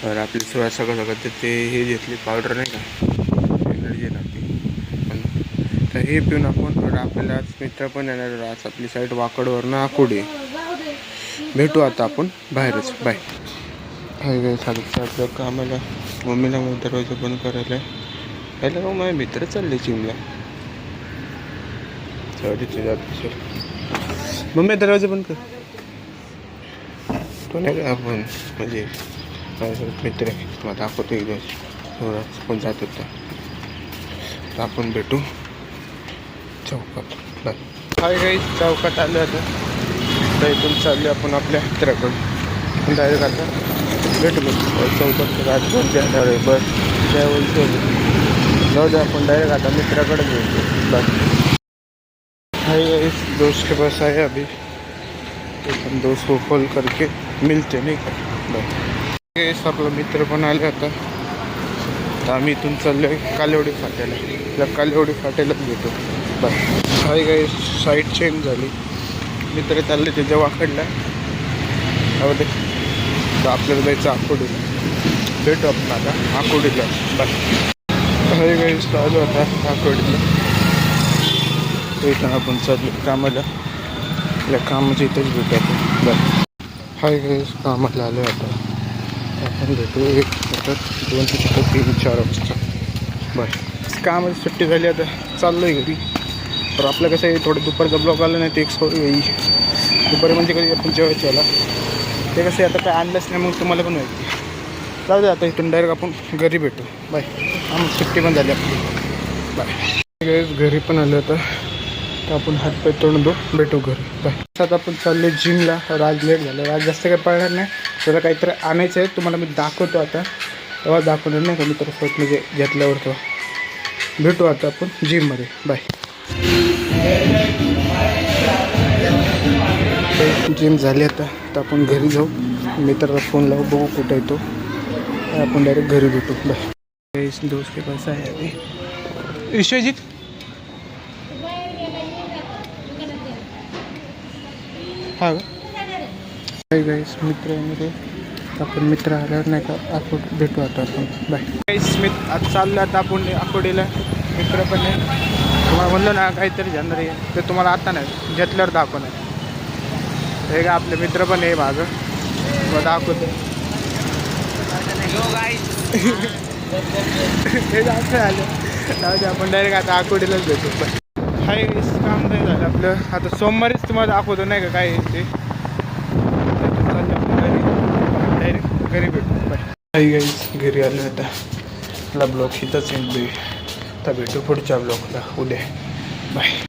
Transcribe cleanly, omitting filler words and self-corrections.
तर आपली सुरुवात सगळं सगळं ते हे घेतली पावडर नाही का, एनर्जी लागते पण. तर हे पिऊन आपण आपल्याला आज मित्र पण येणार. आज आपली साईड वाकडवरनं आकुडी. भेटू आता आपण बाहेरच. बाय. हाय काय साडेचं आपलं कामाला मम्मीला मग दरवाजा बंद करायला पहिला मग माझे मित्र चालले जिमला. साडेचे जात असेल. मम्मी दरवाजा बंद कर. तो नाही का आपण म्हणजे मित्र आहे तुम्हाला दाखवतो एक दिवस पण जात होता. तर आपण भेटू चौकात. बाय. हाय काही चौकात आलं आता. तर इथून चालले आपण आपल्या मित्राकडे डायरेक्ट आता भेटू चौकात. राजभर जाणार आहे बस त्यावेळी जाऊ दे आपण डायरेक्ट आता मित्राकडे भेटू. बाय. हाय गाइस दोस्त के पास आए अभी हम दोस्त को कॉल करके मिलते नहीं का. बाय. आपला मित्र पण आले आता. तर आम्ही इथून चाललो आहे कालेवडी फाट्याला. त्या कालेवडी फाट्यालाच भेटू. Bye. Hi guys side change झाली. मित्र चालले त्याच्या वाकडला. तर आपल्याला जायचं आकुडीला. भेटू आपण आता आकुडीला. बाय. हाय गाइस चालू आता आकुडीला. इथं आपण चाललो कामाला. आपल्या कामाच्या इथंच भेटू आपण. बाय. हाय गाइस कामाला आलो आता. आपण भेटू एक 2 ते 3 4 वाजता. बाय. कामाची सुट्टी झाली आता चाललो आहे घरी. तर आपलं कसं आहे थोडं दुपारचा ब्लॉग आलं नाही ते एक येईल दुपारी म्हणजे कधी आपण जेवायचं याला ते कसं आहे आता काय आणलंच नाही मग तुम्हाला पण माहिती. जाऊ दे आता इथून डायरेक्ट आपण घरी भेटू. बाय. सुट्टी पण झाली आपली. बाय. घरी पण आलं आता. तर आपण हातपाय तोंड भेटू घरी. बाय. आता आपण चालले जिमला. राज लेट झालं. राज जास्त काही पळणार नाही. त्याला काहीतरी आणायचं आहे तुम्हाला मी दाखवतो आता. तेव्हा दाखवणार नाही का मी तर स्वतः म्हणजे घेतल्यावर तेव्हा भेटू आता आपण जिममध्ये. बाय. जिम झाली आता. तर आपण घरी जाऊ. मित्राला फोन लावू बघू कुठं येतो. आपण डायरेक्ट घरी भेटू. बाय. दोस्त के पास आहे अभी विश्वजित. हा का गाईस मित्र आहे मध्ये. आपण मित्र आल्यावर नाही का आपण भेटू आता आपण. बाय. गाईस आता चाललं आता आपण आकुडीला. मित्र पण आहे. तुम्हाला म्हणलं ना काहीतरी जाणार आहे ते तुम्हाला आता नाही घेतल्यावर दाखवणार. हे का आपले मित्र पण आहे मागं. मग दाखवतो. हे जास्त आलं आपण डायरेक्ट आता आकुडीलाच भेटू. हाय गाईस काम नाही झालं आपलं. आता सोमवारीच तुम्हाला दाखवतो नाही का काय आहे ते. डायरेक्ट घरी भेटू. बाय. हाय गाईस घरी आलो आता. आपला ब्लॉग इथंच येईल. आता भेटू पुढच्या ब्लॉगला उद्या. बाय.